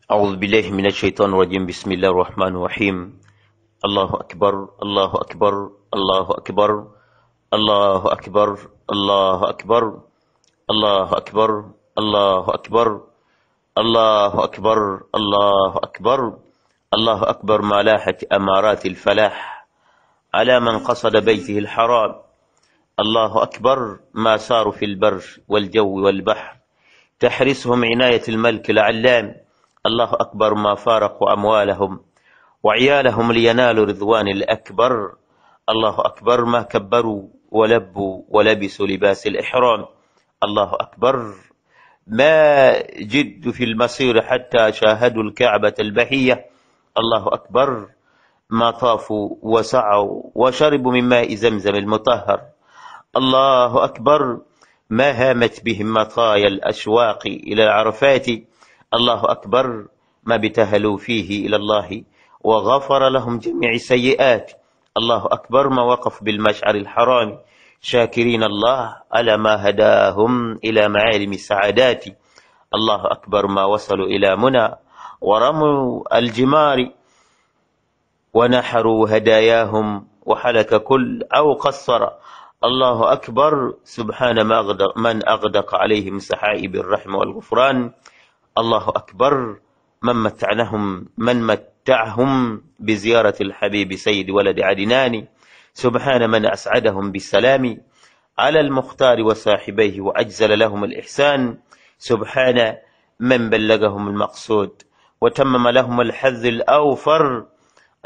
أعوذ بالله من الشيطان الرجيم. بسم الله الرحمن الرحيم. الله أكبر الله أكبر الله أكبر الله أكبر الله أكبر الله أكبر الله أكبر الله أكبر الله أكبر الله أكبر ما لاحت أمارات الفلاح على من قصد بيته الحرام. الله أكبر ما صاروا في البر والجو والبحر تحرسهم عناية الملك العلام. الله أكبر ما فارقوا أموالهم وعيالهم لينالوا رضوان الأكبر. الله أكبر ما كبروا ولبوا ولبسوا لباس الإحرام. الله أكبر ما جدوا في المصير حتى شاهدوا الكعبة البهية. الله أكبر ما طافوا وسعوا وشربوا من ماء زمزم المطهر. الله أكبر ما هامت بهم مطايا الأشواق إلى العرفات. الله أكبر ما ابتهلوا فيه إلى الله وغفر لهم جميع السيئات. الله أكبر ما وقف بالمشعر الحرام شاكرين الله على ما هداهم إلى معالم السعادات. الله أكبر ما وصلوا إلى منى ورموا الجمار ونحروا هداياهم وحلك كل أو قصر. الله أكبر سبحان من أغدق عليهم سحائب الرحم والغفران. الله أكبر من متعهم بزيارة الحبيب سيد ولد عدنان. سبحان من أسعدهم بالسلام على المختار وصاحبيه وأجزل لهم الإحسان. سبحان من بلغهم المقصود وتمم لهم الحظ الأوفر.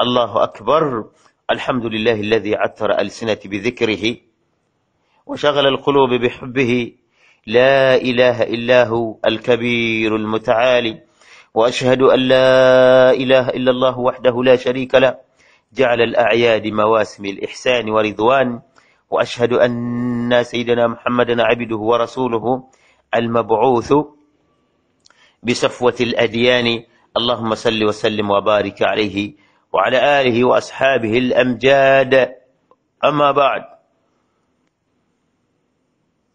الله أكبر الحمد لله الذي عطر ألسنة بذكره وشغل القلوب بحبه. لا إله إلا هو الكبير المتعالي. وأشهد أن لا إله إلا الله وحده لا شريك له جعل الأعياد مواسم الإحسان ورضوان. وأشهد أن سيدنا محمدا عبده ورسوله المبعوث بصفوة الأديان. اللهم صل وسلم وبارك عليه وعلى آله وأصحابه الأمجاد. أما بعد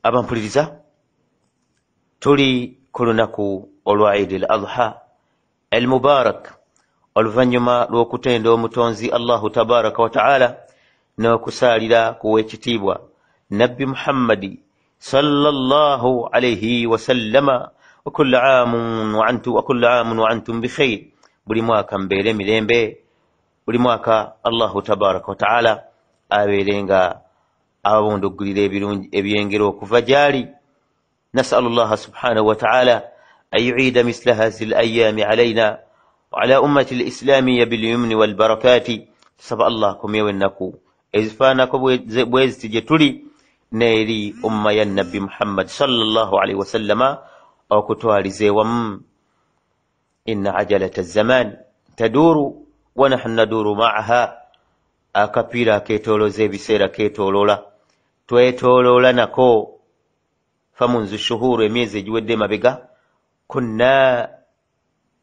abampuliriza tuli ku lunaku olwa Eid al-Adha al-Mubarak oluvannyuma lw'okutenda omutonzi Allahu tabaraka wa ta'ala n'okusaalira kuweekitiibwa Nabbi Muhammadi sallallahu alayhi wa sallama. wa kullu aamun wa antum bi khayr. buli mwaka mbeere mirembe, buli mwaka Allahu tabaraka wa ta'ala abeerenga ababundugulira ebyengera okuva gyali. nasalu llaha subhanahu wa ta'ala an yu'ida misla hazihi al-ayami alayna wa ala ummati al-islamiyya bil-yumni wal-barakati. tusaba Allah akomyewo ennaku ezifaanako bwe ziti gye tuli n'eri umma ya nabbi Muhammad sallallahu alayhi wa sallama okutwaliza ewamu. inna ajalata az-zaman taduru wa nahnu naduru ma'aha. akapiira akeetoolooza ebiseera keetooloola, twetooloola nako. famunzu shuhuru emyezi egiwedde mabega kunna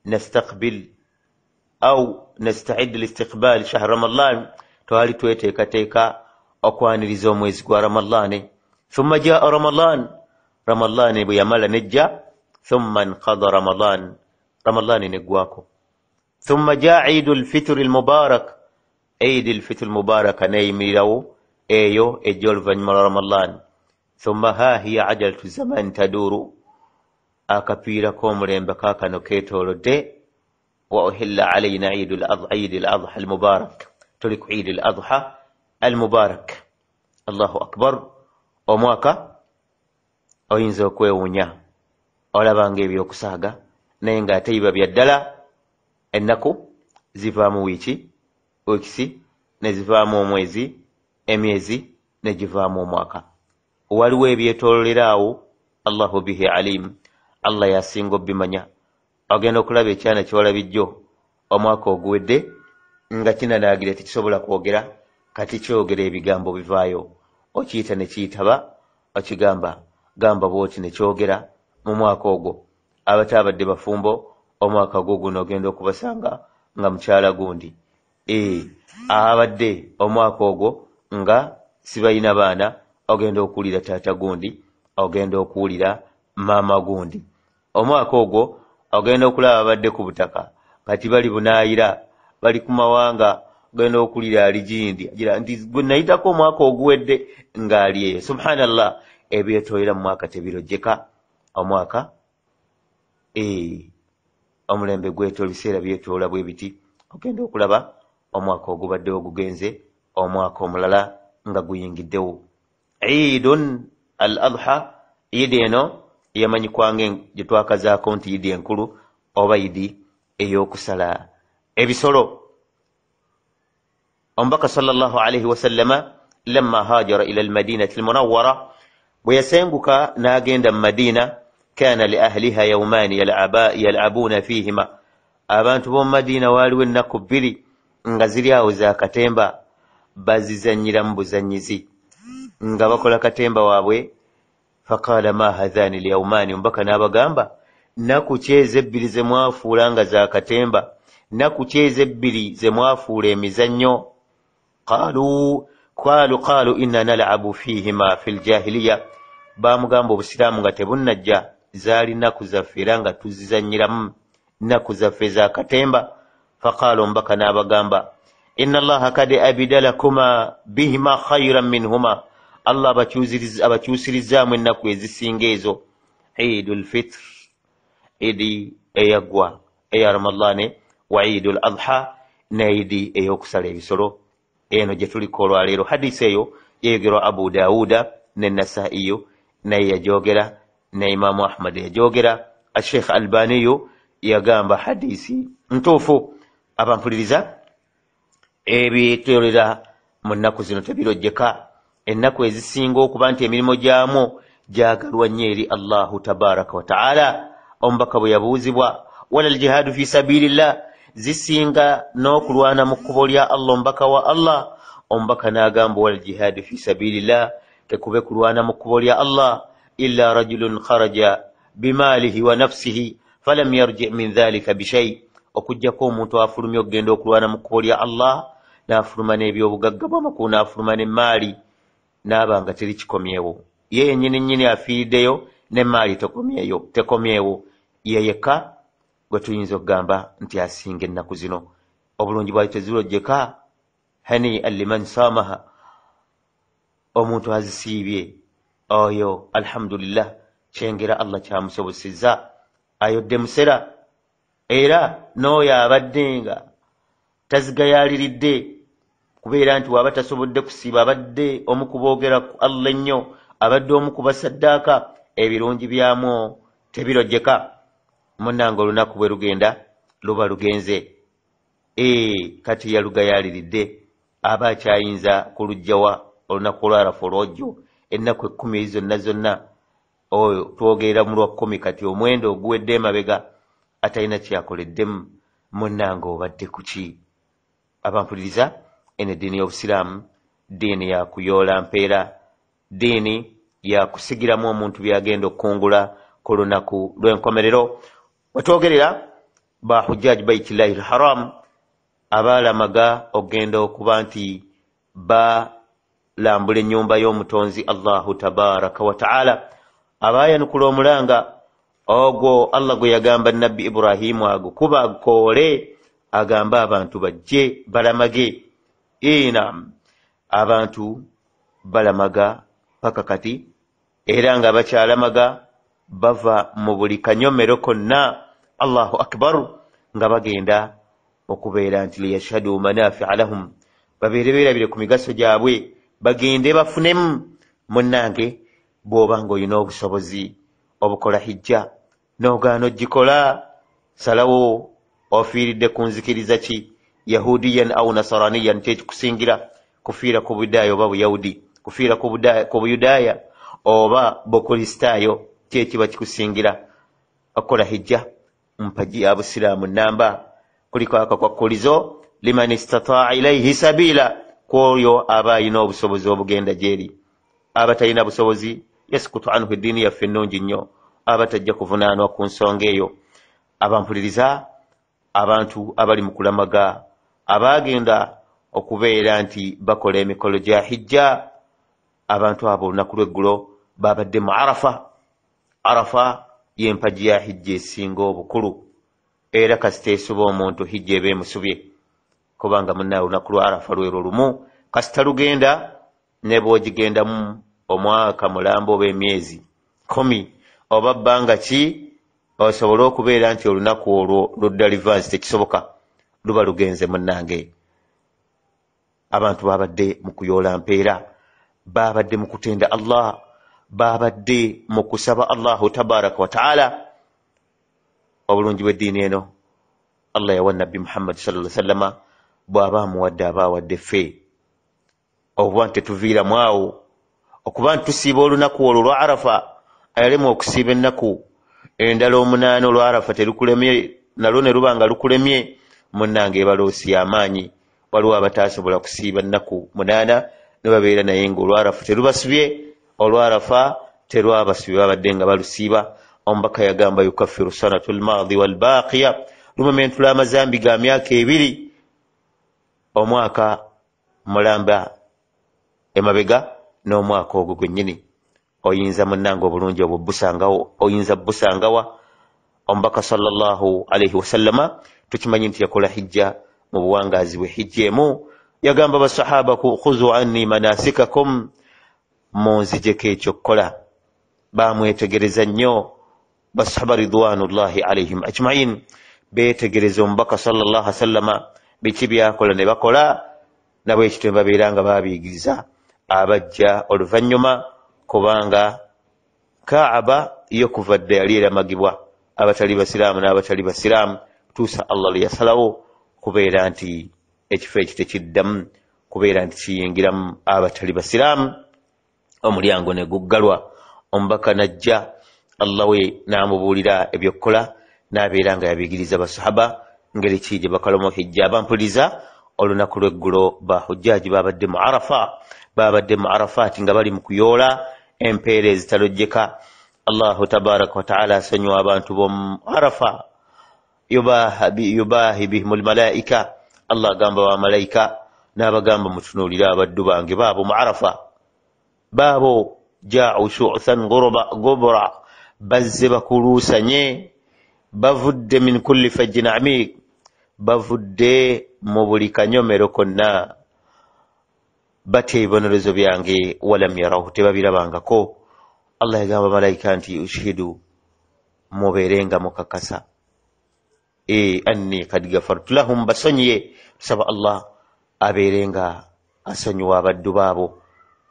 nastaqbil au nasta'id liistiqbal shahr ramadan. twali tweteekateeka okwaniriza omwezi gwa Ramadaan. thumma jaa Ramadaan bwe yamala nejja. thumma inqada Ramadaan neggwako. thumma jaa Eidul Fitr al-Mubarak. Eid al-Fitr al-Mubarak neyimirirawo eyo ejja oluvannyuma lwa Ramadaan. thumma ha hiya ajalatu zaman taduru. akapiira k'omulembe kaakano keetoolodde. wa uhilla alayna Eid al-Adha al-Mubarak. tuli ku Eid al-Adha al-Mubarak. Allahu akbar. omwaka oyinza okwewuunya olabanga ebyokusaaga naye ng'ate biba bya ddala. ennaku zivaamu wiikisi ne zivaamu omwezi, emyezi ne givaamu omwaka. waliwo ebyetoololeraawo. Allahu bihi alim. Allah yasinga obimanya. ogenda okulaba ekyana kyewalabijjo omwaka oguwedde nga kinanaagira tekisobola kwogera, kati kyogera ebigambo bivaayo. okiyita ne kiyitaba, okigamba gamba bwoti ne kyogera mu mwaka ogwo. abataabadde bafumbo omwaka gwo guno ogenda okubasanga nga mukyala gundi. abadde omwaka ogwo nga sibalina baana ogenda okuwulira taata gundi, ogenda okuwulira maama gundi. omwaka ogwo ogenda okulaba badde ku butaka kati bali bunaayira bali ku mawanga ogenda okulira aligindi agira nti gwe nayitako omwaka oguwedde ng'ali eyo. Subhanallah, ebyetooyera mu mwaka tebirojjeka. Omwaka omulembe gwetoola, biseera byetoola bwe biti, ogenda okulaba omwaka ogubaddewo gugenze, omwaka omulala nga guyingiddewo. Eidun al adha, idi eno yamanyikwange gye twakazaako nti idi enkulu oba idi ey'okusala ebisolo. Omubaka sallallahu alayhi wasallama lamma hajara ila almadinati almunawwara, bwe yasenguka n'agenda mu Madina, kana li ahliha yawmaani yal'abuuna fihima, abantu b'omu Madina waaliwo ennaku bbiri nga ziri awo za katemba bazizannyira mu buzannyizi nga bakola katemba waabwe. Faqaala ma hadhaani lyawmaani, omubaka n'abagamba nnaku ki ezebbiri ze mwafuula nga za katemba, nnaku ki ezebbiri ze mwafuula emizannyo? qaalu inna nal'abu fihima fi ljahiliya, baamugamba obusiraamu nga tebunnajja zaali nnaku zaffe era nga tuzizannyiramu nnaku zaffe za katemba. Faqaala, omubaka n'abagamba inna allaha kad abidalakuma bihima khayran minhuma, Allah abakyusirizaamu ennaku ezisinga ezo. Eidul fitr, idi eyagwa eya Ramadani, wa Eidul adha, ne idi ey'okusala ebisolo. Eno gye tuliko olwaleero. Hadisi eyo yeyogerwa Abu Dawuda ne Nasaiyu, naye yajoogera ne Imaamu Ahmad yajoogera. Sheikh Albaniyu yagamba hadisi ntuufu. Abampuliriza, ebyetolera mu nnaku zino tebirojjeka. Ennaku ezisinga okuba nti emirimu gyamu gyagalwa nnyo eri Allahu tabaraka wa taala. Omubaka bwe yabuuzibwa wala aljihaadu fi sabilillah, zisinga n'okulwana mu kkubo lya Allah, omubaka wa Allah? Omubaka n'agamba wala aljihaadu fi sabilillah, tekube kulwana mu kkubo lya Allah, illa rajulun kharaja bimaalihi wa nafsihi falam yarji min dhalika bishay, okujjako omuntu afulumya okugenda okulwana mu kkubo lya Allah n'afuluma n'ebyobugagga bw'amakulu, n'afuluma n'emaali, n'aba nga teri kikomyewo. Ye yennyini nnyini afiiriddeyo n'emaali tekomyewo, ye yekka gwe tuyinza okugamba nti asinga ennaku zino. Obulungi bwali tezirojjeka. Hani liman saamaha, omuntu azisiibye oyo alhamdulillah, kyengera Allah kyamusobosezza, ayodde musera. Era n'oyo abadde nga tazigayaliridde kubeera nti waba tasobodde kusiiba, abadde omu kuboogera ku Allah ennyo, abadde omu kubasaddaaka, ebirungi byamu tebirojjeka. Munnange olunaku bwe lugenda luba lugenze. Kati yalugayaliridde aba akyayinza kulugjawa olunaku olwarafu olwojjo, ennaku 10 zonna oyo twogerera mu lwa 10, kati omwendo oguwedde emabega atalina kyakoleddemu. Munnange obadde kuki? Abampuliriza, eno eddiini y'obusiraamu ddiini ya kuyoola mpeera, ddiini ya kusigiramu omuntu byagenda okukungula ku lunaku lw'enkomerero. Wetwogerera ba hujjaji baitillahi alharam abaalamaga okugenda okuba nti balambula ennyumba y'omutonzi Allahu tabaraka wa taala, abaayanukula omulanga ogwo Allah gwe yagamba nabbi Ibrahimu agukuba agukoole, agamba abantu bajje balamage. Naam, abantu balamaga paka kati, era nga bakyalamaga bava mu buli kanyomero konna, Allahu akbar, nga bagenda okubeera nti liyashhadu manafi'a lahum, babeere beerabire ku migaso gyabwe, bagende bafunemu. Munnange, bw'oba ng'olina obusobozi obukola hijja n'ogaana ogikola, salawo ofiiridde ku nzikiriza ki, yahudiyan au nasaraniyan, kyekikusingira kufiira ku budaaya oba buyahudi, kufiira ku buyudaaya oba bukristaayo, kyekiba kikusingira okukola hijja. Mpagi ya busiraamu namba kuliko akakwakkulizo liman istataa ilaihi sabila, kwoyo aba alina obusobozi obugenda gyeri. Abatalina busobozi yasikutu anhu eddiini yaffe ennungi nnyo, abatajja kuvunaanwa ku nsonga eyo. Abampuliriza, abantu abali mu kulamaga abaagenda okubeera nti bakola emikolo gya hijja, abantu abo olunaku lw'eggulo babadde mu Arafa. Arafa y'empagi ya hijja esinga obukulu. era kasita esuba omuntu hijja eba emusubye kubanga munnaye olunaku lwa arafa lwero lumu kasita lugenda ne bw'ogigendamu omwaka mulamba oba emyezi 10 oba bbanga ki osobole okubeera nti olunaku olwo ludda livansi tekisoboka luba lugenze munnange. Abantu babadde mu kuyoola mpeera, babadde mu kutenda Allah, babadde mu kusaba Allahu tabaraka wa taala obulungi bw'eddiini eno. Allah yawa nabbi Muhammad sallallahu alaihi wasallam bw'aba amuwadde aba awadde ffe okuba nti tetuviiramu awo okuba nti tusiiba olunaku olwo lwa arafa. Ayalemu okusiiba ennaku endala 8 olwa arafa terukulemye nalwo ne luba nga lukulemye munnange ebaloosi y'amaanyi. Waliwo abatasobola kusiiba nnaku 8 ne babeera naye ng'olwarafa terubasibye, olwarafa terwabasibye, babadde nga balusiiba. Omubaka yagamba yukaffiru sanatu lmaadi walbaaqiya, lumementula amazambi ga myaka 2 omwaka mulamba emabega n'omwaka ogwo gwennyini. Oyinza munnange obulungi obwo busangawo, oyinza busangawa? Omubaka sallallahu alaihi wasallama tukimanyi nti yakola hijja mu buwangazi bwe. Hijja emu yagamba basahaba khuzu anni manasikakum, munzijeko ekyokukola. Bamwetegereza nnyo basahaba ridwanullahi alaihim ajmain, beetegereza omubaka sallallahu alaihi wasallama biki byakola ne bakola, nabwekityo ne babeera nga babiyigiriza abajja oluvannyuma, kubanga Kaaba yo kuva dda yali eramagibwa abatali basiraamu n'abatali basiraamu tuusa Allah lye yasalawo kubeera nti ekifo ekyo tekiddamu kubeera nti kiyingiramu abatali basiraamu, omulyango ne guggalwa. Omubaka najja, Allah we n'amubuulira ebyokukola, n'abeera nga yabigiriza basahaba ngeri ki gye bakalamu hijja. Abampuliza olunaku lw'eggulo bahujjaaji babadde mu Arafa, babadde mu Arafati nga bali mu kuyoola empeera ezitalojjeka. Allahu tabaraka wa taala asonyiwa abantu b'omu Arafa, yubahi bihimul malaika. Allah agamba bamalayika n'abagamba mutunuulire abaddu bange baabo mu Arafa, baabo jaa'u shu'than gubra, bazze bakuluusanye, bavudde min kulli fajjin amiq, bavudde mu buli kanyomero konna, batya ebibonerezo byange, walam yarahu, tebabirabangako. Allah yagamba malayika nti ushidu, mubeerenga mukakasa anni kad gafartu lahum, basonyiye. Tusaba Allah abeerenga asonyiwa abaddu baabo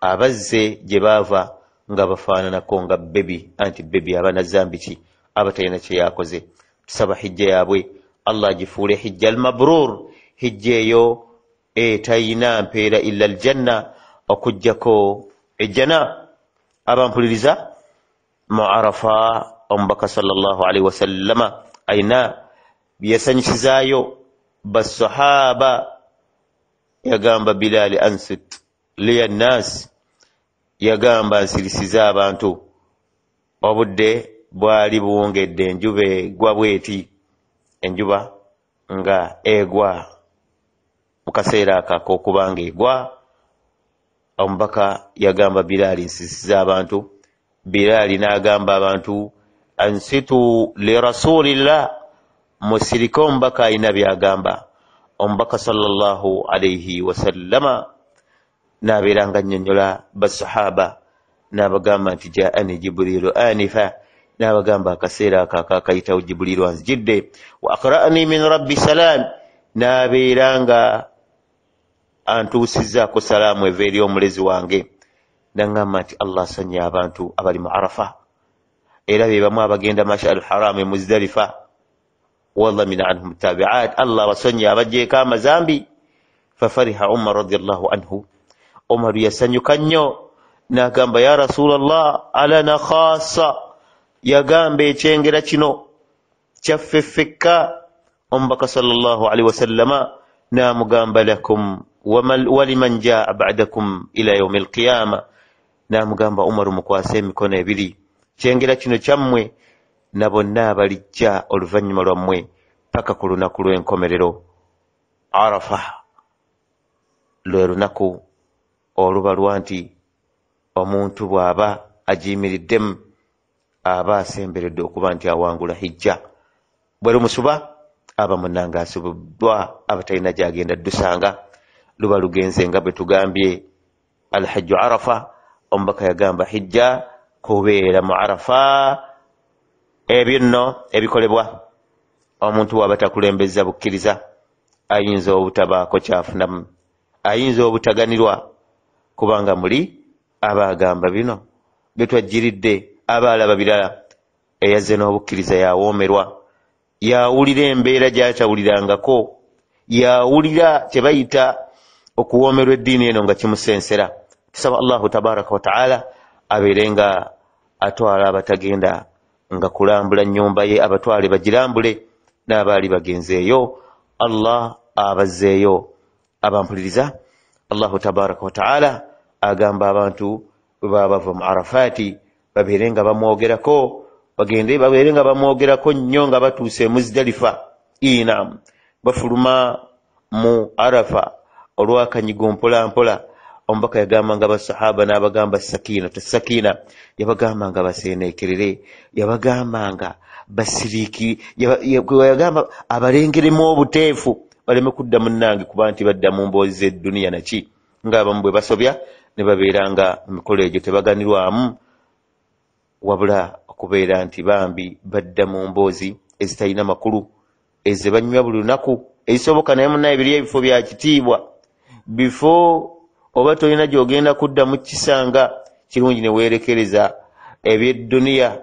abazze gye baava nga bafaananako nga bebi, anti bebi abanazambi ki abatalina kye yakoze. Tusaba hijja yaabwe Allah agifuule hijja almabrur, hijja eyo etayina mpeera illa aljanna, okujjako ejjana. Abampuliriza mu Arafa omubaka sallallahu alaihi wasallama ayina byesanyisizaayo basahaba. Yagamba Bilal ansit liya nnaasi, yagamba nsirisiza abantu. Obudde bwali buwongedde, enjuba egwa bweti, enjuba nga egwa mu kaseera akako okubanga egwa. Omubaka yagamba Bilal nsirisiza abantu. Bilal n'agamba abantu ansitu li rasulillah, musirike omubaka ayina byagamba. Omubaka sallallahu alaihi wasallama n'abeera nga annyonnyola basahaba, n'abagamba nti jaani Jibrilu anifa, n'abagamba akaseera akakayitawo Jibrilu anzijidde, wa aqra'ani min rabbi salam, n'abeera nga antuusizzaako salaamu eva eri omulezi wange. N'aŋŋamba nti Allah asonye abantu abali mu Arafa, era be bamu abagenda mash'al haram e Muzdalifa, wallah min anhum tabi'at, Allah basonye abajjeeko amazambi. Fafariha Umar radiyallahu anhu, Umar yasanyuka nnyo, n'agamba ya Rasulallah alana khassa, yagamba ekyengera kino kyaffe ffekka. Omubaka sallallahu alaihi wasallama n'amugamba lakum waliman jaa ba'dakum ila yawm alqiyama, n'amugamba Umar mukwase emikono ebiri, kyengera kino kyammwe na bonna abalijja oluvannyuma lwammwe paka ku lunaku lw'enkomerero. Arafa lwe lunaku olubalwa nti omuntu bw'aba agiyimiriddemu aba asemberedde okuba nti awangula hijja. Bwe lumusuba abamunanga asubudwa abatalina gyagenda dusanga luba lugenze nga bwe tugambye alhajju arafa. Omubaka yagamba hijja kubeera mu arafa. Ebyo nno ebikolebwa omuntu waba takulembeza bukkiriza ayinza obutabaako kyafunamu, ayinza obutaganirwa, kubanga muli abagamba bino betwajjiridde abaalaba birala. Eyazze n'obukkiriza yawoomerwa, yawulira embeera gy'atawulirangako, yawulira tebayita okuwoomerwa eddiini eno nga kimusensera. Tusaba Allahu tabaraka wa taala abeere nga atwala abatagenda nga kulambula nnyumba ye, abatwale bagirambule, n'abaali bagenzeeyo Allah abazzeeyo. Abampuliriza, Allahu tabaraka wa taala agamba abantu bwe baba bava mu Arafaati babeere nga bamwogerako, bagende babeere nga bamwogerako nnyo nga batuuse Muzdalifa. Inam bafuluma mu Arafa olwakanyigo mpola mpola. Omubaka yagamba nga basahaba n'abagamba sakina, yabagamba nga baseeneekerere, yabagamba nga basiriiki, yagamba abalengeremu obuteefu baleme kudda munnange kuba nti badda mu mboozi z'edduniya naki, ng'abamu bwe basobya ne babeera nga emikolo egyo tebaganirwamu, wabula okubeera nti bambi badda mu mboozi ezitalina makulu, ezo banywa buli lunaku ezisoboka. Naye munnaye biri ebifo bya kitiibwa, bifo oba tolina gy'ogenda kuddamu kisanga, kirungi ne weerekereza eby'edduniya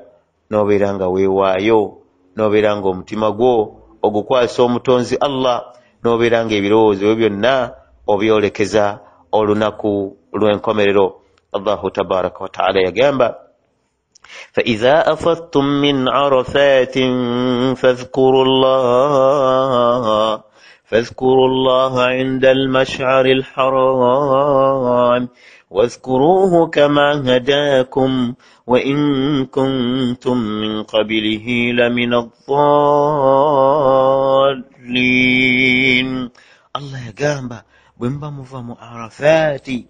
n'obeera nga weewaayo, n'obeera nga omutima gwo ogukwasa omutonzi Allah, n'obeera nga ebirowoozo byo byonna obyolekeza olunaku lw'enkomerero. Allahu tabaraka wa taala yagamba فإذا أفضتم من عرفات فاذكروا الله عند المشعر الحرام واذكروه كما هداكم وإن كنتم من قبله لمن الضالين. الله يقام بمبا مفا عرفاتي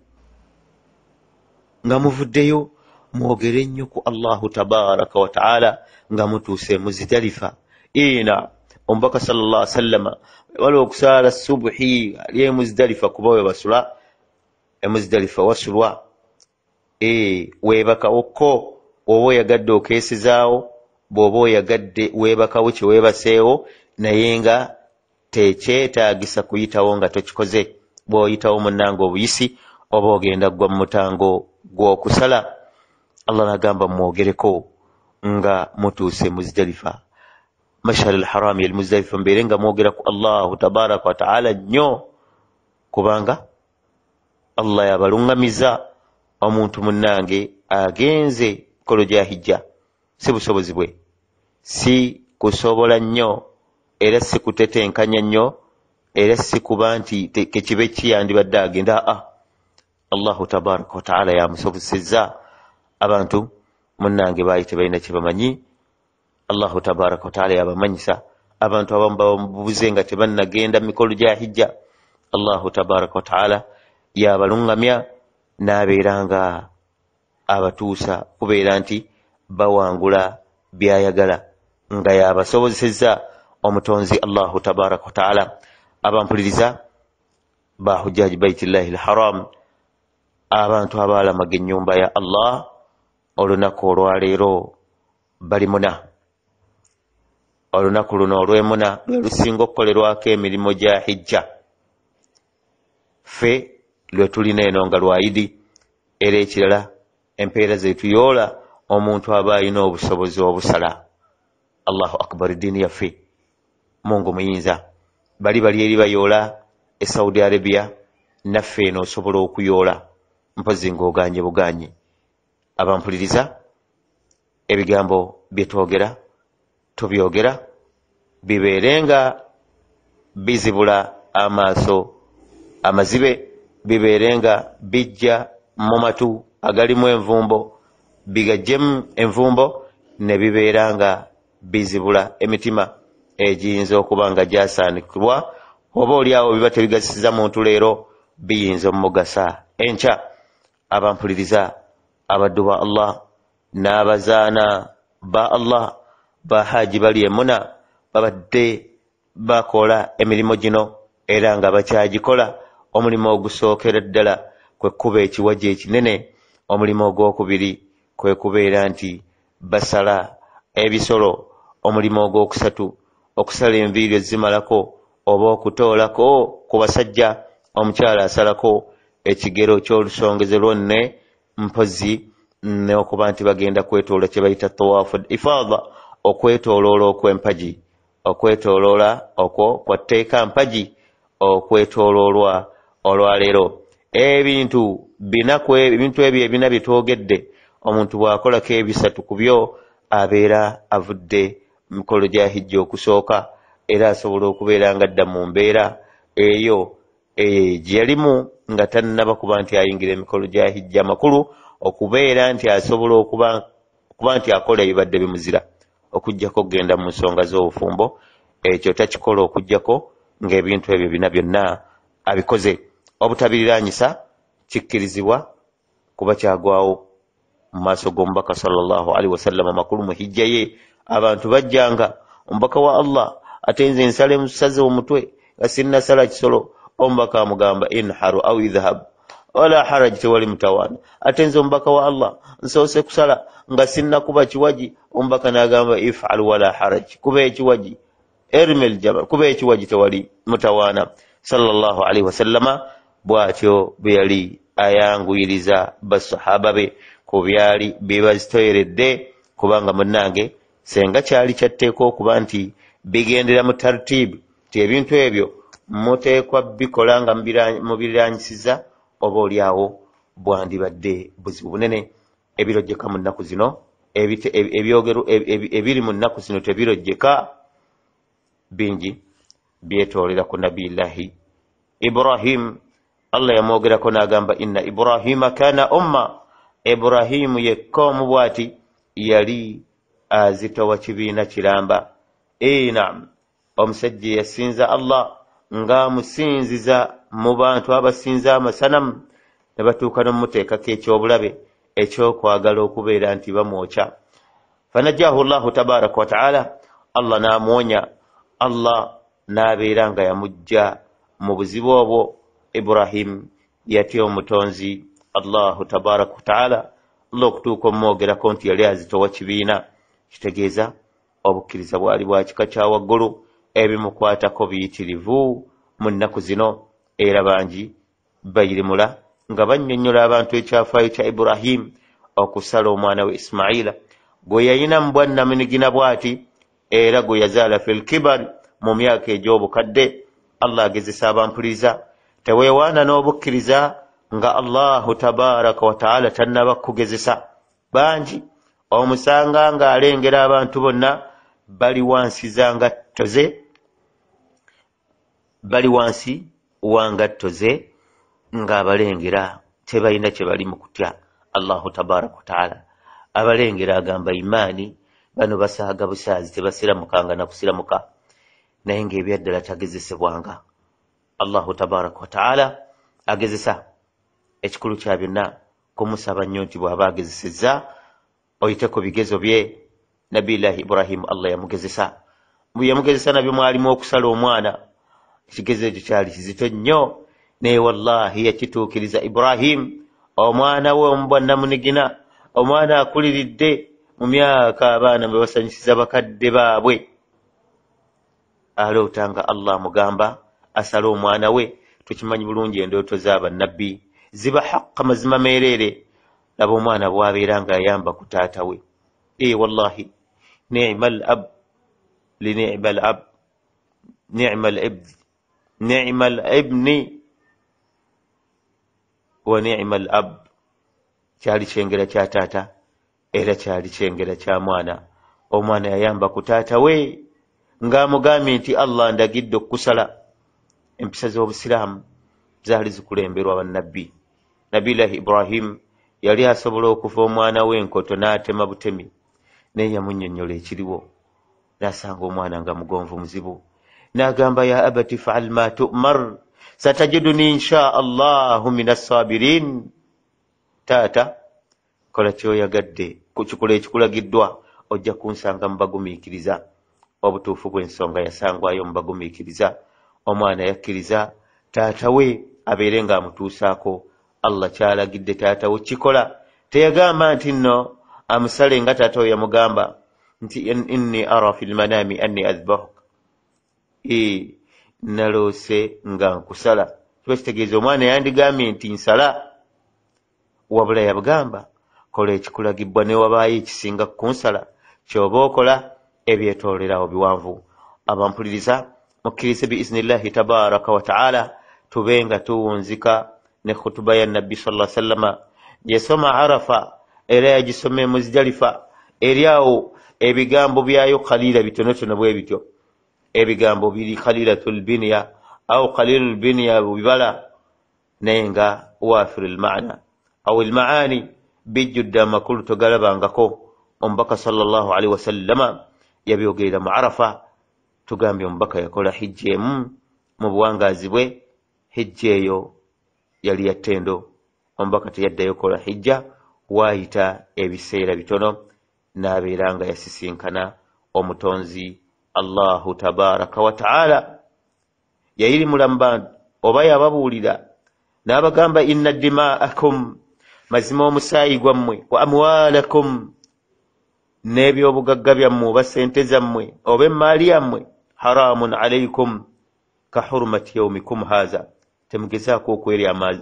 nga muvuddeyo mwogere nnyo ku Allahu tabaraka wa taala nga mutuuse Muzdalifa. Omubaka sallallahu alaihi wasallam waliwo okusaala subuhi ali Muzdalifa, kuba we basula Muzdalifa wasulwa weebakawokko oba oyagadde okeesezaawo, bw'oba oyagadde weebakawo kye weebaseewo, naye nga tekyetaagisa kuyitawo nga tokikoze. Bw'oyitawo munnanga obuyisi oba ogenda gwa mu mutango gw'okusala. Allah nagamba mwogereko nga mutuuse Muzdalifa, Mash'ar al-Haram ya Muzdalifa, mbeere nga mwogera ku Allahu tabaraka wa taala nnyo, kubanga Allah yabalungamiza omuntu munnange agenze kolo gya hijja. Si busobozi bwe, si kusobola nnyo, era si kutetenkanya nnyo, era si kuba nti kekibe kiyandibadde agenda. Allahu tabaraka wa taala yamusobozesezza. Abantu munnange baali tebalina kye bamanyi, Allahu tabaraka wa taala yabamanyisa. Abantu abamu bamubuze nga tebannagenda mikolo gya hijja, Allahu tabaraka wa taala yabalungamya n'abeera nga abatuusa, kubeera nti bawangula byayagala, nga yabasobozesezza omutonzi Allahu tabaraka wa taala. Abampuliriza ba hujjaji baitillahi al-haram, abantu abaalamaga ennyumba ya Allah olunaku olwaleero bali muna. Olunaku luno olw'emuna lwe lusinga okukolerwako emirimu gya hijja. Ffe lwe tulina eno nga lwayidi, era ekirala empeera zetuyoola omuntu aba alina obusobozi obusala. Allahu akbar, eddiini yaffe Mungu muyinza. Bali eri bayoola e Saudi Arabia, naffe eno osobola okuyoola mpozi ng'oganye buganye. Abampuliriza, ebigambo bye twogera tubyogera bibeerenga bizibula amaaso amazibe, bibeerenga bijja mu matu agalimu envumbo, bigajjemu envumbo, ne bibeeranga bizibula emitima egiyinza okuba nga gyasaanikibwa, oba oliawo biba tebigasiza muntu leero biyinza omugasa enkya. Abampuliriza, abaddu ba Allah n'abazaana ba Allah ba haji bali emuna babadde bakola emirimu gino era nga bakyagikola. Omulimu ogusookera ddala kwe kuba ekiwaji ekinene. Omulimu ogwokubiri kwe kubeera nti basala ebisolo. Omulimu ogwokusatu okusala enviiri ezimalako oba okutoolako ku basajja. Omukyala asalako ekigero ky'olusongezo lwonne mpozi n'okuba nti bagenda kwetoola kye bayita tawaafu ifaada, okwetooloola okw'empagi. Okwetooloola okwo kwatteeka mpagi okwetooloolwa olwaleero. Ebintu ebyo ebina bye twogedde, omuntu bw'akolako ebisatu ku byo abeera avudde mikolo gya hijja okusooka, era asobola okubeera nga adda mu mbeera eyo gye yalimu nga tannaba kuba nti ayingira emikolo gya hijja makulu, okubeera nti asobola okuba nti akola ebibadde bimuzira okuggyako okugenda mu nsonga z'obufumbo. Ekyo takikola okuggyako ng'ebintu ebyo bina byonna abikoze. Obutabiriraanyisa kikkirizibwa kuba kyagwawo mu maaso g'omubaka sallallahu alaihi wasallam amakulu mu hijja ye. Abantu bajjanga omubaka wa Allah ate nze nsala emusaze omutwe nga sinnasala kisolo, omubaka amugamba inharu au idhhab wala haraj, tewali mutawaana. Ate nze omubaka wa Allah nsoose kusala nga sinnakuba kiwaji, omubaka n'agamba if'al wala haraj, kuba ekiwaji ermel jabal, kuba ekiwaji tewali mutawaana. Sallallahu alaihi wasallama bw'atyo bwe yali ayanguyiriza basahaba be ku byali bibazitoyeredde, kubanga munnange senga kyali kyatteeka okuba nti bigendera mu tartibu, ti ebintu ebyo muteekwa bikola nga mubiranyisiza, oba oliawo bwandibadde buzibu bunene. Ebirojjeka mu nnaku zino, ebyogero ebiri mu nnaku zino tebirojjeka, bingi byetoolera ku nabiyillahi Ibrahim. Allah yamwogerako n'agamba inna Ibrahima kana umma, Ibrahimu yekka omu bw'ati yali azitowa kibiina kiramba. Naam, omusajja yasinza Allah ng'amusinziza mu bantu abasinza amasanamu, ne batuuka n'omuteekako ekyobulabe ekyokwagala okubeera nti bamwokya. Fanajjahu Allahu tabaraka wa ta'ala, Allah n'amwonya. Allah n'abeera nga yamujja mu buzibu obwo. Ibrahim yatya omutonzi Allahu tabaraka wa ta'ala. Allah okutuuka omwogerako nti yali azitowa kibiina, kitegeeza obukkiriza bwali bwa kika kya waggulu. Ebimukwatako biyitirivu mu nnaku zino, era bangi bayirimula nga bannyonnyola abantu ekyafaayo kya Ibrahim okusala omwana we Ismaila gwe yayina mu bwannamunigina bw'ati, era gwe yazaala fil kibari, mu myaka egy'obukadde. Allah agezesa abampuliriza, teweewaana n'obukkiriza nga Allahu tabaraka wa ta'ala tannaba kugezesa. Bangi omusanga ng'alengera abantu bonna bali wansi za ngatto ze, bali wansi wa ngatto ze, ng'abalengera tebalina kye bali mu kutya Allahu tabaraka wa ta'ala. Abalengera agamba imaani, bano basaaga busaazi, tebasiramukanga na kusiramuka, naye ng'ebyaddala tagezesebwanga. Allahu tabaraka wa ta'ala agezesa. Ekikulu kya byonna kumusaba nnyo nti bw'aba agezesezza oyiteko bigezo bye. Nabiyillahi Ibrahim Allah yamugezesa. Bwe yamugezesa nabyo mwalimu okusala omwana. Ekigezo ekyo kyali kizito nnyo, naye wallahi yakituukiriza Ibrahim. Omwana we omubwannamunigina, omwana akuliridde mu myaka abaana bwe basanyusiza bakadde baabwe, alootanga Allah mugamba asala omwana we. Tukimanyi bulungi endooto z'abannabbi ziba haqqa, mazima meereere. Laba omwana bw'abeera ng'ayamba ku taata we. Wallahi ni'mal ab li ni'mal ab, ni'mal ibni wa ni'mal ab. Kyali kyengera kya taata era kyali kyengera kya mwana. Omwana yayamba ku taata we ng'amugambye nti Allah ndagidde okusala. Empisa z'obusiraamu zaali zikulemberwa bannabbi. Nabiyillahi Ibrahim yali asobola okuva omwana we enkoto n'atema butemi, naye yamunnyonnyola ekiriwo, n'asanga omwana nga mugonvu muzibu, n'agamba ya abati fa'al ma tu'mar satajiduni insha Allahu minas sabirin. Taata, kola kyoyagadde, kukikola ekikulagiddwa, ojja kunsanga mu bagumiikiriza. obutuufu bw'ensonga yasangwayo mu bagumiikiriza. Omwana yakkiriza taata we abeere ng'amutuusaako Allah kyalagidde taata we kikola. Teyagamba nti nno amusale nga taata we yamugamba nti inni ara fil manami anni adhbahuk, naloose nga nkusala. Kiba kitegeeza omwana yandigambye nti nsala, wabula yabugamba kola ekikulagibwa ne wabaayo ekisinga kunsala, kyoba okola ebyetoolerawo biwanvu. Abampuliriza mukkirize biiznillahi tabaraka wa taala tubenga tuwunzika ne khutuba ya nabbi sallallahu alaihi wasallam yasoma Arafa era yagisome Muzdalifa. Eri awo ebigambo byayo kalila bitonotono bwe bityo. Ebigambo biri khalilatul binya au qalilul binya bibala naye nga wafirul maana au almaani bijjudde amakulu togalabangako. Omubaka sallallahu alaihi wasallama yabyogerera mu Arafa. Tugambye omubaka yakola hijja emu mu buwangaazi bwe. Hijja eyo yali ya ttendo. Omubaka teyaddayo kola hijja, waayita ebiseera bitono n'abeera nga yasisinkana omutonzi Allahu tabaraka wa taala. Yayiri mulamba oba yababuulira n'abagamba inna dimaakum, mazima omusaayi gwammwe, wa amwaalakum, n'ebyobugagga byammwe oba sente zammwe oba emmaali yammwe, haramun alaikum ka hurmati yaumikum haza, temugezaako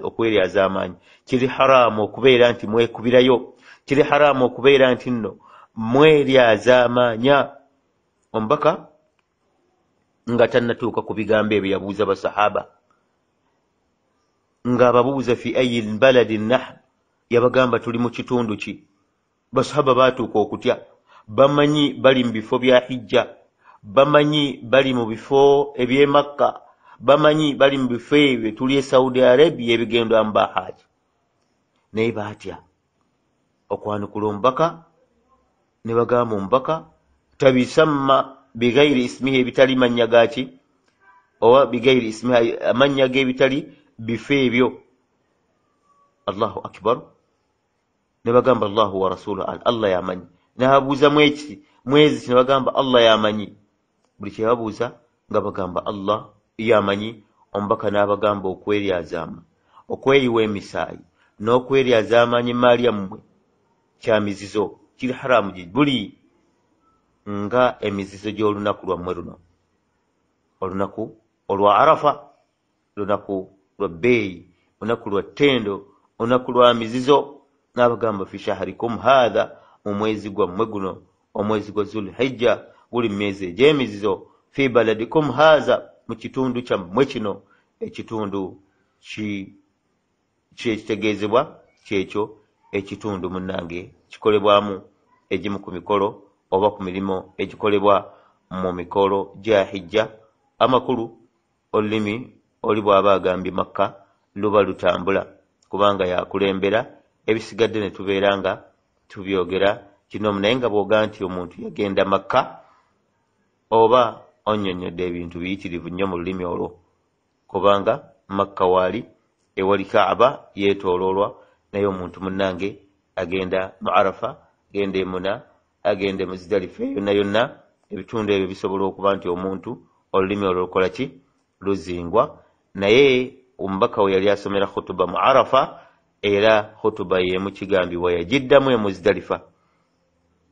okweryaza amaanyi. Kiri haramu okubeera nti mwekubirayo, kiri haramu okubeera nti nno mweryaza amaanya. Omubaka nga tannatuuka ku bigambo ebyo yabuuza basahaba, ng'ababuuza fi ayi baladin nahn, yabagamba tuli mu kitundu ki. Basahaba baatuuka okutya, bamanyi bali mu bifo bya hijja, bamanyi bali mu bifo eby'e Makka, bamanyi bali mu bifo ebyo tuli e Saudi Arabia ebigendo amba haji. Naye baatya okwanukula omubaka ne bagamba omubaka tabisamma bigayiri ismihi, ebitali mannya gaki, oba bigayiri ismihi amannya g'ebitali bifo ebyo. Allahu akbar. Ne bagamba Allahu wa rasuluhu Allah yamanyi. N'ababuuza mwezi ne bagamba Allah yamanyi. Buli kye babuuza nga bagamba Allah yamanyi. Omubaka n'abagamba okweryazaama, okweyiwa emisaayi n'okweryaza amaanyi maali yammwe kya mizizo, kiri haramu buli nga emizizo gy'olunaku lwammwe luno, olunaku olwa Arafa, olunaku lwa bbeeyi, olunaku lwa ttendo, olunaku lwa mizizo. N'abagamba fi shahrikum hadha, mu mwezi gwammwe guno, omwezi gwa Zulhijja, guli mu myezi egy'emizizo. Fi baladikum hadha, mu kitundu kyammwe kino, ekitundu kyekitegeezebwa kyekyo ekitundu munnange kikolebwamu egimu ku mikolo oba ku mirimu egikolebwa mu mikolo gya hijja amakulu. Olulimi oli bw'aba agambye Makka luba lutambula kubanga yakulembera, ebisigadde ne tubeera nga tubyogera kino. Naye nga bw'oga nti omuntu yagenda Makka oba onnyonnyodde ebintu biyitirivu nnyo mu lulimi olwo, kubanga Makka waali ewali Kaaba yeetooloolwa, naye omuntu munnange agenda mu Arafa, agenda Muna, agenda Muzdalifa, yonna yonna ebitundu ebyo bisobola okuba nti omuntu olulimi olwo lukola ki, luzingwa. Naye omubaka we yali asomera khutuba mu Arafa, era khutuba y'emu kigambibwa yagiddamu e Muzdalifa.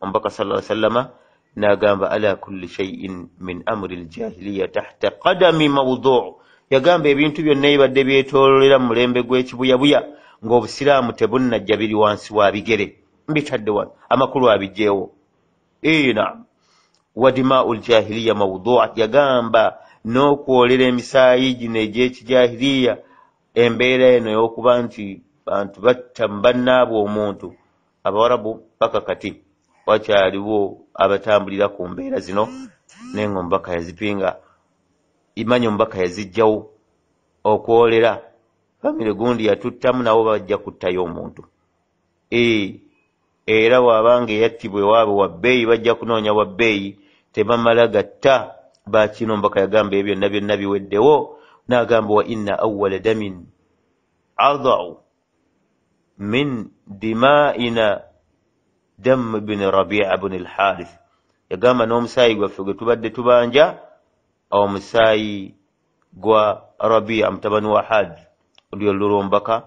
Omubaka sallallahu alaihi wasallama n'agamba ala kulli shay'in min amri al-jahiliya tahta qadami mawdu', yagamba ebintu byonna ebibadde byetoololera mu mulembe gw'ekibuyabuya ng'obusiraamu tebunnajja biri wansi wa bigere, mbitadde wano amakulu abijjeewo. Naam. Wa dimaa'ul jahiliya mawdu'a, yagamba n'okwolera emisaayi gino egy'ekijahiliya, embeera eno y'okuba nti bantu batta mu bannaabwe omuntu. Abawarabu paka kati wakyaliwo abatambulira ku mbeera zino, naye ng'omubaka yazipinga. Imanyi omubaka yazijjawo okwolera. Famire gundi yatuttamu nabo bajja kuttayo omuntu. Era bw'abanga eyattibwa ewaabwe wa bbeeyi bajja kunoonya wa bbeeyi, tebamala gatta. Bakino omubaka yagamba ebyo byonna byonna biweddewo. N'agamba wa inna awwala damin adau min dimaa'ina dam ibn Rabi'a ibn al-Harith, yagamba n'omusaayi gwaffe gwe tubadde tubanja omusaayi gwa Rabia mutabani wa Hadi olyo lulombaka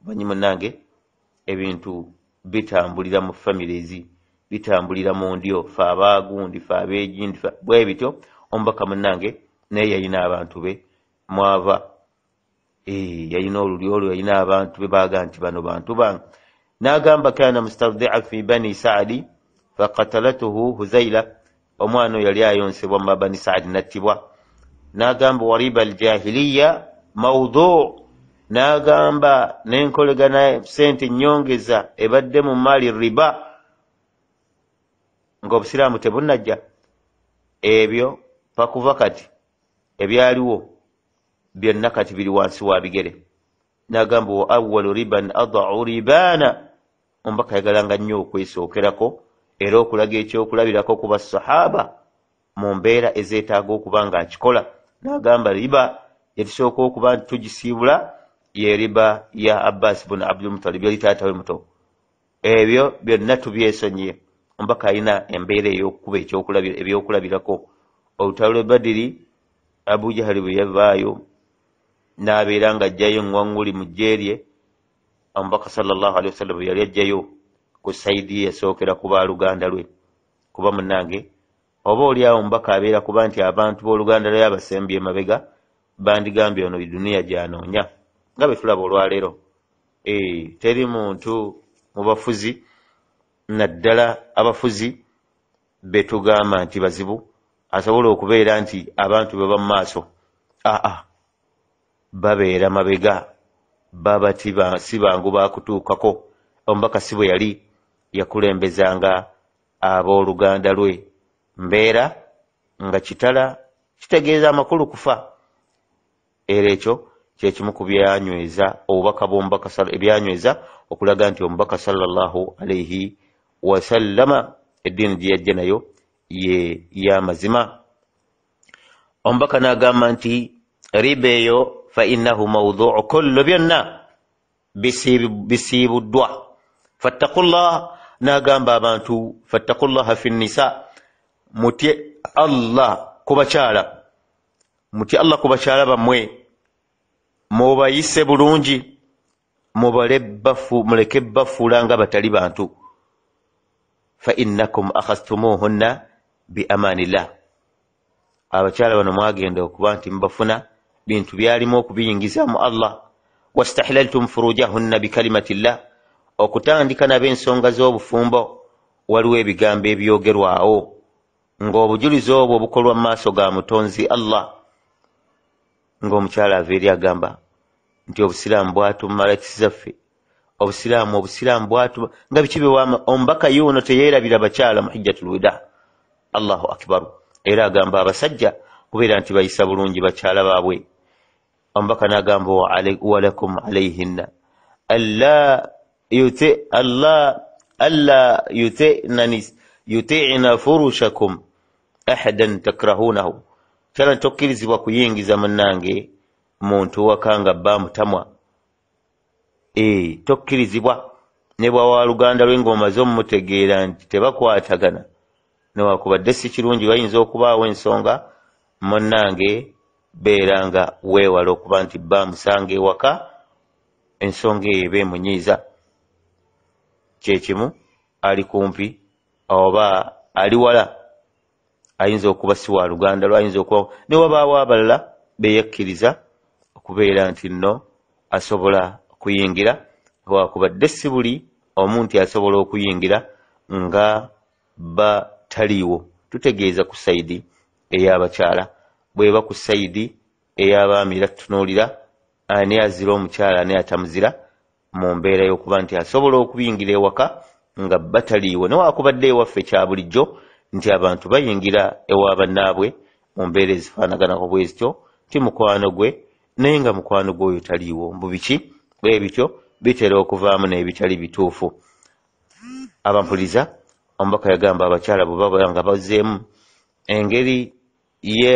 banyi munnange ebintu bitambulira mu families bitambulira mu ndyo fe abaagundi fe abeegindi bwe bityo ombaka munnange naye yalina abantu be mwava yalina olulyo olwo yalina abantu be baaga nti bano bantu bange n'agamba kana mustawdi'a fi bani Saadi faqatalatuhu Huzaila omwana yali ayonsebwa mu bani Saadi nattibwa n'agamba wariba aljahiliya mawdu' n'agamba n'enkolegana sente nyongeza ebadde mu mali riba ng'obusiraamu tebunnajja ebyo pakuva kati ebyaliwo byonna kati biri wansi wa bigere n'agamba wa awwalu riban adau ribana ombaka yagalanga nnyo okwesookerako era okulaga ekyokulabirako ku basahaba mu mbeera ezeetaaga okuba nga akikola n'agamba riba yetusooka okuba nti tugisiibula ye riba ya Abbas bun Abdul Muttalib yali taata we muto ebyo byonna tubyesonyiye ombaka alina embeera ey'okukuba ebyokulabirako olutalo lwe Badiri Abu Jahali bwe yavaayo n'abeera nga ajjayo ngwanguli mu jjeerye omubaka sallallahu alaihi wasallam bwe yali ajjayo ku saidi yasookera ku baaluganda lwe kuba munnange oba oli awo omubaka abeera kuba nti abantu b'oluganda lwe abasembye emabega bandigambye ono duniya gy'anoonya nga bwe tulaba olwaleero teri muntu mu bafuzi naddala abafuzi be tugamba nti bazibu asobola okubeera nti abantu be bamu maaso babeera mabega baba si bangu bakutuukako omubaka si bwe yali yakulembezanga ab'oluganda lwe mbeera nga kitala kitegeeza amakulu kufa era ekyo kyekimu ku byanyweza obubaka bw'omubaka ebyanyweza okulaga nti omubaka sallallahu alaihi wasallama eddiini gye yajja nayo ye y'amazima omubaka n'agamba nti riba eyo fa innahu mawdu'u kullu byonna bisiibuddwa fattaqullah n'agamba abantu fattaqullaha fi nnisa mutye Allah ku bakyala mutye Allah ku bakyala bammwe mubayise bulungi muleke bafuula nga batali bantu fa innakum akhastumuhunna bi amanillah abakyala bano mwagenda okuba nti mubafuna bintu byalimu okubiyingiza mu Allah wastahlaltum furujahunna bi kalimatillah okutandika n'ab'ensonga z'obufumbo waliwo ebigambo ebyogerwawo ng'obujulizi obwo bukolwa mu maaso ga mutonzi Allah ng'omukyala ava eri agamba nti obusiraamu bwatumala kisizaffe obusiraamu bwatuma nga biki biwama omubaka yuno teyeerabira bakyala mu hijjatul wida Allahu akbar era agamba abasajja kubeera nti bayisa bulungi bakyala baabwe omubaka n'agamba walakum alayhinna alla yuti'na furushakum ahadan takrahunahu kyala tokkirizibwa kuyingiza munnange muntu wakanga bamutamwa tokkirizibwa ne bwawa luganda lwe ng'omaze omumutegeera nti tebakwatagana newakubadde si kirungi bayinza okubaawo ensonga munnange beeranga weewala okuba nti bamusanga ewaka ensonga eyo eba emunyiiza kyekimu ali kumpi oba ali wala ayinza okuba si wa luganda lwo ayinza okuba ne wabaawo abalala beeyakkiriza okubeera nti nno asobola okuyingira wakubadde si buli omuntu asobola okuyingira nga bataliiwo tutegeeza ku sayidi ey'abakyala bweba ku sayidi ey'abaami era tutunuulira ani azira omukyala ani atamuzira mu mbeera y'okuba nti asobola okuyingira ewaka nga bataliiwo newakubadde ewaffe kya bulijjo nti abantu bayingira ewa bannaabwe mu mbeera ezifaanaganako bwe zityo ti mukwano gwe naye nga mukwano gwe oyo taliiwo mbu biki bwe bityo bitera okuvaamu n'ebitali bituufu abampuliza omubaka yagamba abakyala bwe baba nga bazzeemu engeri ye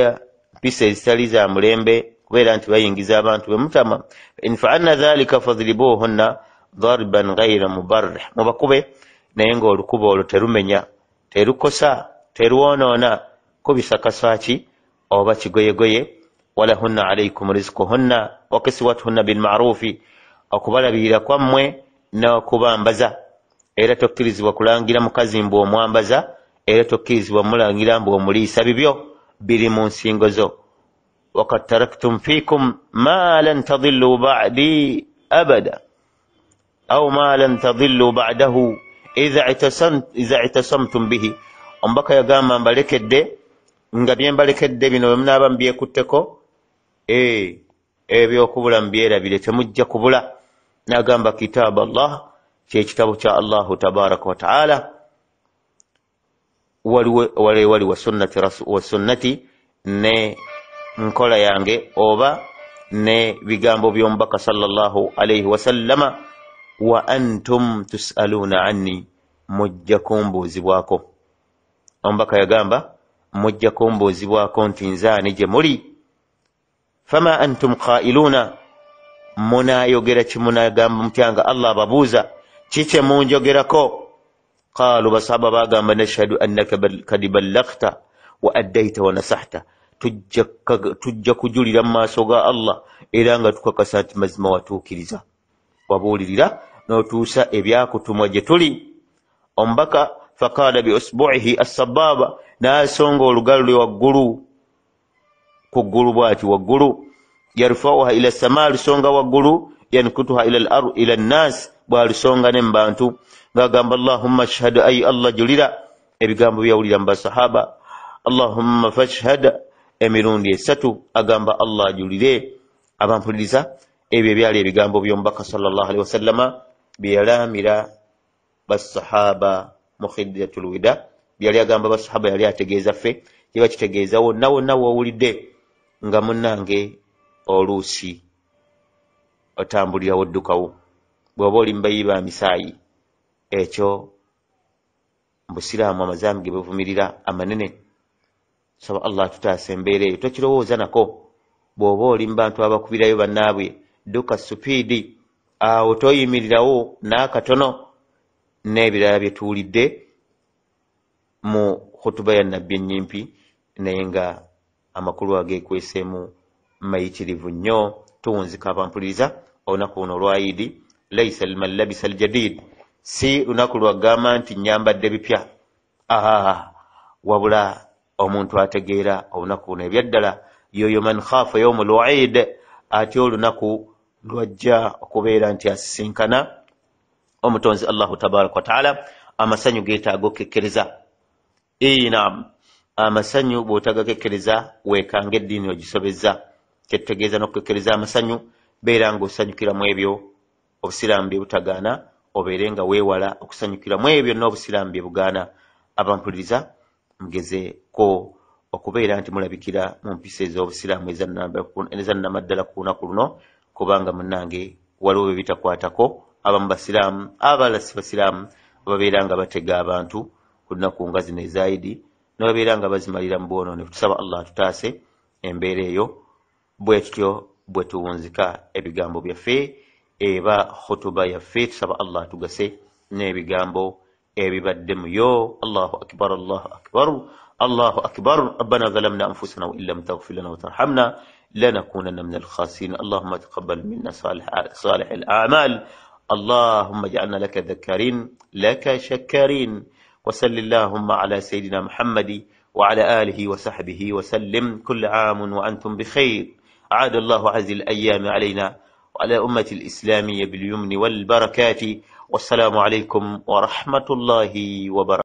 mpisa ezitali za mulembe kubeera nti bayingiza abantu bemutama infa'anna dhalika fadribuhunna darban ghayra mubarrih mubakube naye ng'olukuba olwo terumenya terukosa terwonoona kubisakaswa ki oba kigoyegoye. walahunna alaykum rizquhunna wa kiswatuhunna bilma'rufi, okubalabirira kwammwe n'okubambaza. Era tokkirizibwa kulangira mukazi mbu omwambaza, era tokkirizibwa mulangira mbu omuliisa. Bibyo biri mu nsingo zo. وقد تركتم فيكم ما لن تضلوا بعدي أبدا أو ما لن تضلوا بعده إذا اعتصمتم به. ombaka yagamba mbalekedde nga byembalekedde bino bwe munaaba mbyekutteko ebyokubula mubyerabire temujja kubula. N'agamba kitabu Allah, kyekitabo kya Allahu tabaraka wa taala. wali wa sunnati ne nkola yange oba ne bigambo by'omubaka sallallahu alayhi wasallama. wa antum tusaluna anni, mujja kumbuuzibwako. omubaka yagamba mujja kumbuuzibwako nti nzaani gye muli. fama antum qailuna, munaayogera kimunagamba mutyanga Allah ababuuza kikye munjogerako. qaalu, basahaba bagamba nashhadu annaka kad ballaghta wa addaita wa nasahta, tujja kujulira mu maaso ga Allah era nga tukakasa nti mazima watuukiriza, wabuulirira n'otuusa ebyakutumwa gye tuli. omubaka faqaala bi usbu'ihi as-sababa, n'asonga olugalo lwe waggulu ku ggulu bw'ati waggulu. yarfauha ila samaa, lusonga waggulu. yankutuha ila nnaasi, bw'alusonga ne mu bantu. ng'agamba Allahumma ashhadu, ayi Allah julira. ebigambo byawulira mu basahaba. Allahumma fashhad, emirundi esatu agamba Allah ajulire. abampuliriza ebyo byali ebigambo by'omubaka sallallahu alaihi wasallama bye yalaamira basahaba mu khidjatul wida. byali agamba basahaba yali ategeeza ffe kiba kitegeeza wonna wonna woowulidde nga munnange oluusi otambulira woddukawo. bw'oba oli mubayiba misaayi, ekyo mbusiraamu amazaamu ge buvumirira amanene. saba Allah tutaasa embeera eyo, tokirowooza nako. bw'oba oli mu bantu abakubirayo bannaabwe, dduka supiidi, awo toyimirirawo n'akatono. n'ebirala bye tuwulidde mu khutuba ya nabbi ennyimpi, naye nga amakulu ageekweseemu mayitirivu nnyo. tuwunzika abampuliriza olunaku luno olwa Idi, laysa liman labisa aljadid, si lunaku lwagamba nti nyambadde bipya, wabula omuntu ategeera olunaku luno ebyaddala. yoyo man khaafa yawmul wa'id, ate olunaku lwajja okubeera nti asisinkana omutonzi Allahu tabaraka wa taala. amasanyu geetaaga okukekkereza. naam, amasanyu bw'otagakekkereza weekanga eddiini ogisobezza. kyetutegeeza n'okukekkereza amasanyu, beera ng'osanyukiramu ebyo obusiraamu bye butagaana, obeere nga weewala okusanyukiramu ebyo n'obusiraamu bye bugaana. abampuliriza mugezeeko okubeera nti mulabikira mu mpisa ez'obusiraamu ezannamaddala ku lunaku luno, kubanga munnange waliwo bye bitakwatako. abamu basiraamu, abalala si basiraamu, babeera nga batega abantu ku lunaku nga zino ezaidi, nebabeera nga bazimalira mu bwonoone. tusaba Allah tutaase embeera eyo. bwe tutyo bwe tuwunzika ebigambo byaffe eba khutuba yaffe, tusaba Allah tugase n'ebigambo ebibadde muyo. Allahu akbar, Allahu akbar, Allahu akbar. rabbana zalamna anfusana wa illam taghfir lana wa tarhamna lanakunanna min al-khasirin. Allahumma taqabbal minna salih al-a'mal. اللهم اجعلنا لك ذكارين لك شكارين. وصل اللهم على سيدنا محمد وعلى آله وصحبه وسلم. كل عام وأنتم بخير. عاد الله هذه الأيام علينا وعلى أمة الإسلامية باليمن والبركات. والسلام عليكم ورحمة الله وبركاته.